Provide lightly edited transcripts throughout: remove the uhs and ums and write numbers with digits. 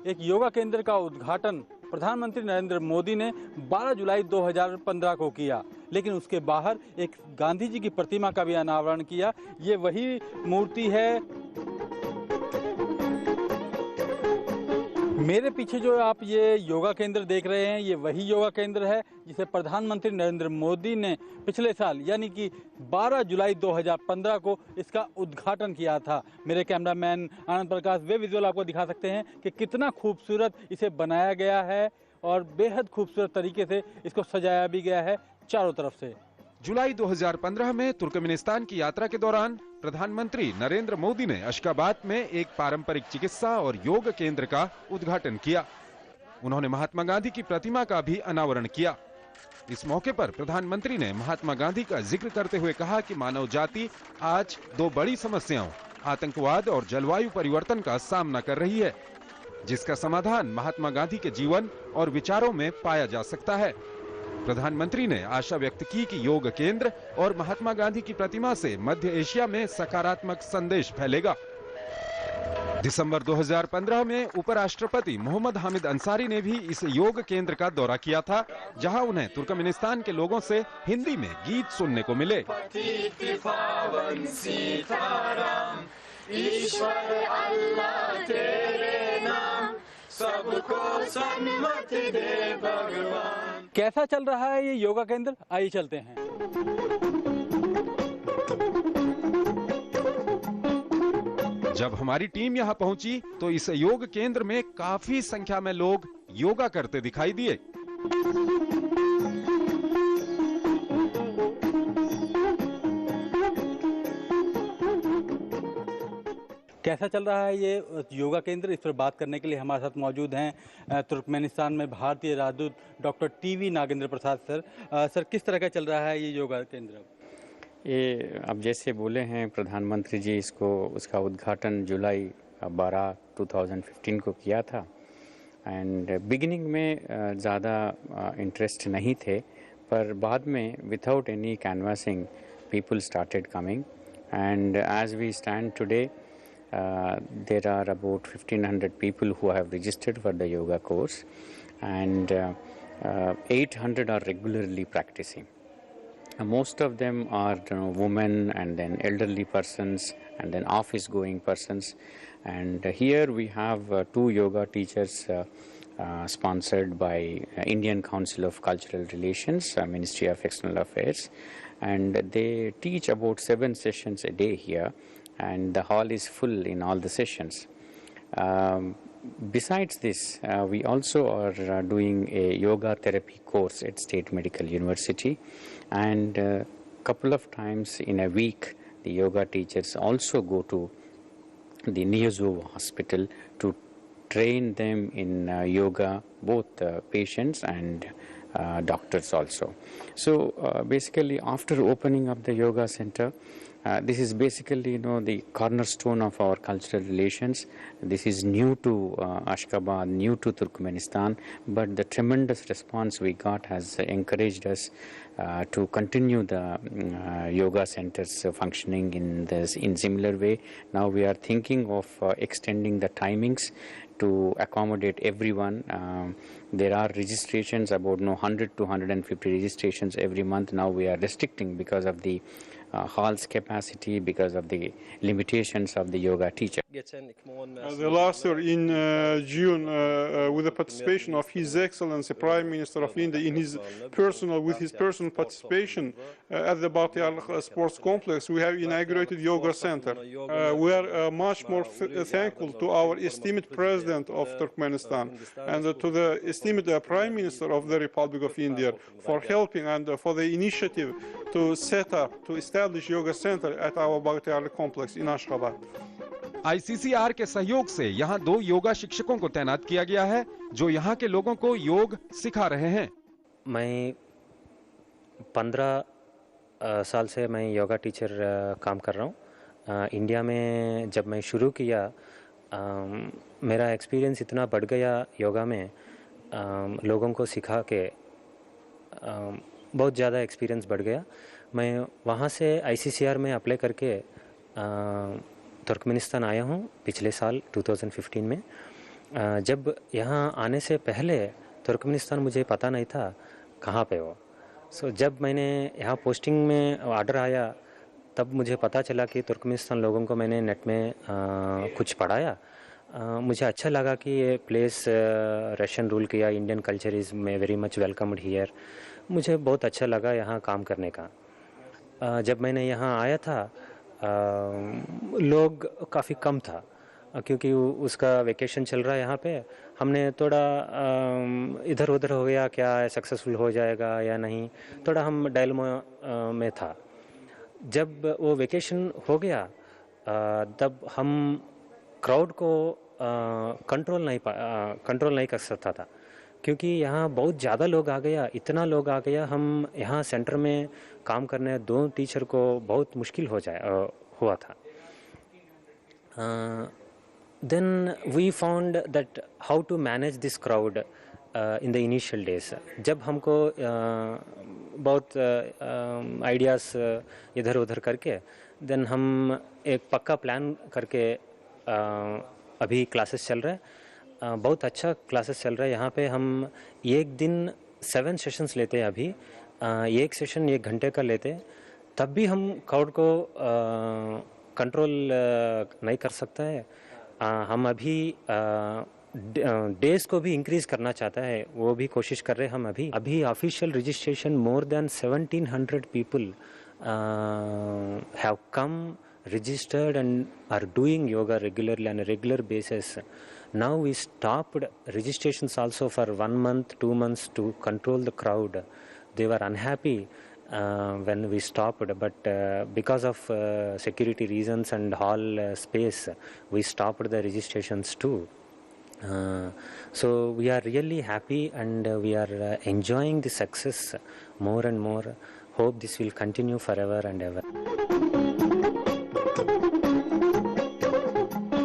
एक योगा केंद्र का उद्घाटन प्रधानमंत्री नरेंद्र मोदी ने 12 जुलाई 2015 को किया, लेकिन उसके बाहर एक गांधी जी की प्रतिमा का भी अनावरण किया। ये वही मूर्ति है। मेरे पीछे जो आप ये योगा केंद्र देख रहे हैं, ये वही योगा केंद्र है जिसे प्रधानमंत्री नरेंद्र मोदी ने पिछले साल यानी कि 12 जुलाई 2015 को इसका उद्घाटन किया था। मेरे कैमरामैन आनंद प्रकाश वे विजुअल आपको दिखा सकते हैं कि कितना खूबसूरत इसे बनाया गया है और बेहद खूबसूरत तरीके से इसको सजाया भी गया है चारों तरफ से। जुलाई 2015 में तुर्कमेनिस्तान की यात्रा के दौरान प्रधानमंत्री नरेंद्र मोदी ने अशगाबाद में एक पारंपरिक चिकित्सा और योग केंद्र का उद्घाटन किया। उन्होंने महात्मा गांधी की प्रतिमा का भी अनावरण किया। इस मौके पर प्रधानमंत्री ने महात्मा गांधी का जिक्र करते हुए कहा कि मानव जाति आज दो बड़ी समस्याओं आतंकवाद और जलवायु परिवर्तन का सामना कर रही है, जिसका समाधान महात्मा गांधी के जीवन और विचारों में पाया जा सकता है। प्रधानमंत्री ने आशा व्यक्त की कि योग केंद्र और महात्मा गांधी की प्रतिमा से मध्य एशिया में सकारात्मक संदेश फैलेगा। दिसंबर 2015 में उपराष्ट्रपति मोहम्मद हामिद अंसारी ने भी इस योग केंद्र का दौरा किया था, जहां उन्हें तुर्कमेनिस्तान के लोगों से हिंदी में गीत सुनने को मिले। ईश्वर अल्लाह तेरे नाम, सबको सन्मति दे भगवान। कैसा चल रहा है ये योगा केंद्र, आइए चलते हैं। जब हमारी टीम यहाँ पहुंची तो इस योग केंद्र में काफी संख्या में लोग योगा करते दिखाई दिए। कैसा चल रहा है ये योगा केंद्र, इस पर बात करने के लिए हमारे साथ मौजूद हैं तुर्कमेनिस्तान में भारतीय राजदूत doctor TV Nagendra Prasad sir. Sir, किस तरह का चल रहा है ये योगा केंद्र? ये अब जैसे बोले हैं प्रधानमंत्री जी, उसका उद्घाटन जुलाई 12 2015 को किया था। एंड बिगिनिंग में ज़्यादा इंटरेस्ट नहीं थे, पर बाद में without any canvassing people started coming. And as we stand today there are about 1500 people who have registered for the yoga course, and 800 are regularly practicing. Most of them are women, and then elderly persons, and then office going persons. And here we have two yoga teachers sponsored by Indian Council of Cultural Relations, Ministry of External Affairs, and they teach about 7 sessions a day here, and the hall is full in all the sessions. Besides this, we also are doing a yoga therapy course at State Medical University, and a couple of times in a week the yoga teachers also go to the Niazova Hospital to train them in yoga, both patients and doctors also. So basically, after opening up the yoga center, this is basically the cornerstone of our cultural relations. This is new to Ashgabat, new to Turkmenistan, but the tremendous response we got has encouraged us to continue the yoga centers functioning in similar way. Now we are thinking of extending the timings to accommodate everyone. There are registrations, about 100 to 150 registrations every month. Now we are restricting because of the hall's capacity, because of the limitations of the yoga teacher. The last year in June, with the participation of His Excellency Prime Minister of India with his personal participation at the Batyal Sports Complex, we have inaugurated yoga center. We are much more thankful to our esteemed President of Turkmenistan and to the esteemed Prime Minister of the Republic of India for helping and for the initiative to establish yoga center at our Batyal complex in Ashgabat. ICCR के सहयोग से यहाँ 2 योगा शिक्षकों को तैनात किया गया है, जो यहाँ के लोगों को योग सिखा रहे हैं। मैं 15 साल से मैं योगा टीचर काम कर रहा हूँ। इंडिया में जब मैं शुरू किया, मेरा एक्सपीरियंस इतना बढ़ गया योगा में, लोगों को सिखा के बहुत ज़्यादा एक्सपीरियंस बढ़ गया। मैं वहाँ से ICCR में अप्लाई करके तुर्कमेनिस्तान आया हूँ पिछले साल 2015 में। जब यहाँ आने से पहले तुर्कमेनिस्तान मुझे पता नहीं था कहाँ पे हो। सो जब मैंने यहाँ पोस्टिंग में ऑर्डर आया तब मुझे पता चला कि तुर्कमेनिस्तान लोगों को मैंने नेट में कुछ पढ़ाया। मुझे अच्छा लगा कि ये प्लेस रशियन रूल किया, Indian culture is very much welcomed here. मुझे बहुत अच्छा लगा यहाँ काम करने का। जब मैंने यहाँ आया था लोग काफ़ी कम था क्योंकि उसका वेकेशन चल रहा है यहाँ पे। हमने थोड़ा इधर उधर हो गया, क्या सक्सेसफुल हो जाएगा या नहीं, थोड़ा हम डायलेमा में था। जब वो वेकेशन हो गया तब हम क्राउड को कंट्रोल नहीं कर सकता था क्योंकि यहाँ बहुत ज़्यादा लोग आ गया, इतना लोग आ गया। हम यहाँ सेंटर में काम करने 2 टीचर को बहुत मुश्किल हुआ था। Then we found that how to manage this crowd in the initial days. जब हमको बहुत आइडियाज़ इधर उधर करके देन हम एक पक्का प्लान करके अभी क्लासेस चल रहे हैं। बहुत अच्छा क्लासेस चल रहा है यहाँ पे। हम एक दिन 7 सेशंस लेते हैं अभी। एक सेशन 1 घंटे का लेते हैं, तब भी हम क्राउड को कंट्रोल नहीं कर सकता है। हम अभी डेज को भी इंक्रीज करना चाहता है, वो भी कोशिश कर रहे हैं हम। अभी official registration more than 1700 people have come registered and are doing yoga regularly on a regular basis. Now we stopped registrations also for 1 month, 2 months to control the crowd. They were unhappy when we stopped, but because of security reasons and hall space, we stopped the registrations too. So we are really happy and we are enjoying the success more and more. Hope this will continue forever and ever.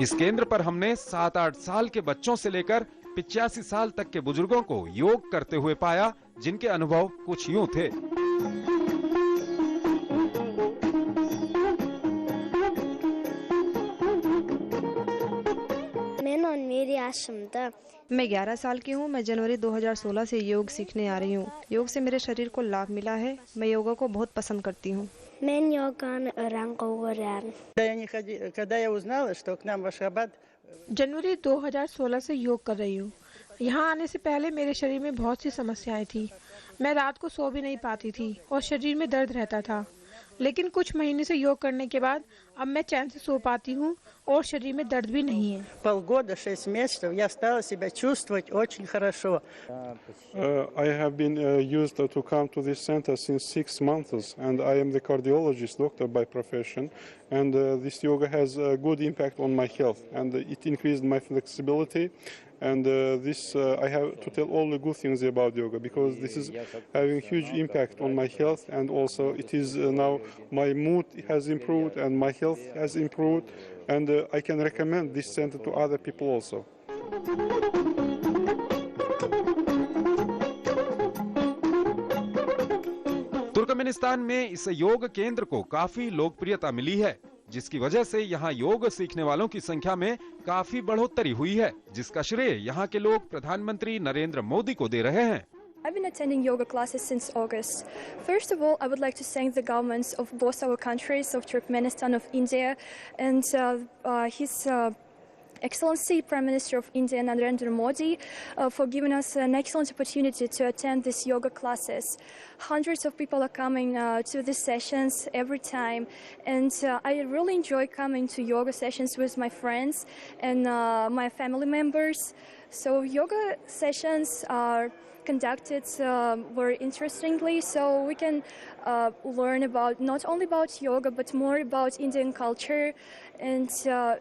इस केंद्र पर हमने 7-8 साल के बच्चों से लेकर 85 साल तक के बुजुर्गों को योग करते हुए पाया, जिनके अनुभव कुछ यूं थे। मैं 11 साल की हूँ। मैं जनवरी 2016 से योग सीखने आ रही हूँ। योग से मेरे शरीर को लाभ मिला है। मैं योगा को बहुत पसंद करती हूँ। जनवरी 2016 से योग कर रही हूँ। यहाँ आने से पहले मेरे शरीर में बहुत सी समस्याएं थी। मैं रात को सो भी नहीं पाती थी और शरीर में दर्द रहता था, लेकिन कुछ महीने से योग करने के बाद अब मैं चैन से सो पाती हूँ और शरीर में दर्द भी नहीं है। Полгода, 6 месяцев я стала себя чувствовать очень хорошо. I have been used to come to this center since 6 months, and I am the cardiologist doctor by profession. And this yoga has a good impact on my health, and it increased my flexibility. And I have to tell all the good things about yoga because this is having huge impact on my health, and also it is now my mood has improved and my health has improved, and I can recommend this center to other people also. Turkmenistan में इस योग केंद्र को काफी लोकप्रियता मिली है, जिसकी वजह से यहाँ योग सीखने वालों की संख्या में काफी बढ़ोतरी हुई है, जिसका श्रेय यहाँ के लोग प्रधानमंत्री नरेंद्र मोदी को दे रहे हैं। I've been attending yoga classes since August. First of all, I would like to thank the governments of both our countries, of Turkmenistan, of India, and His Excellency Prime Minister of India Narendra Modi for giving us an excellent opportunity to attend these yoga classes. Hundreds of people are coming to these sessions every time, and I really enjoy coming to yoga sessions with my friends and my family members. So yoga sessions are conducted very interestingly, so we can learn about not only about yoga but more about Indian culture, and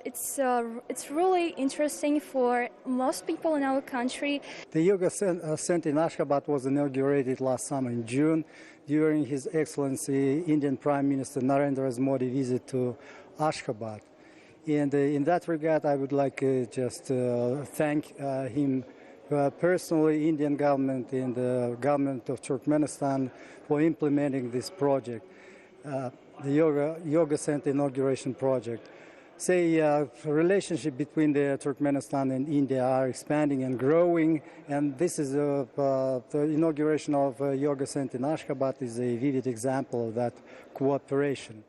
it's really interesting for most people in our country. The Yoga Center in Ashgabat was inaugurated last summer in June during His Excellency Indian Prime Minister Narendra Modi visit to Ashgabat. And in that regard, I would like just thank him personally, Indian government and the government of Turkmenistan for implementing this project, the Yoga Center inauguration project. say relationship between the Turkmenistan and India are expanding and growing, and this is the inauguration of Yoga Center in Ashgabat is a vivid example of that cooperation.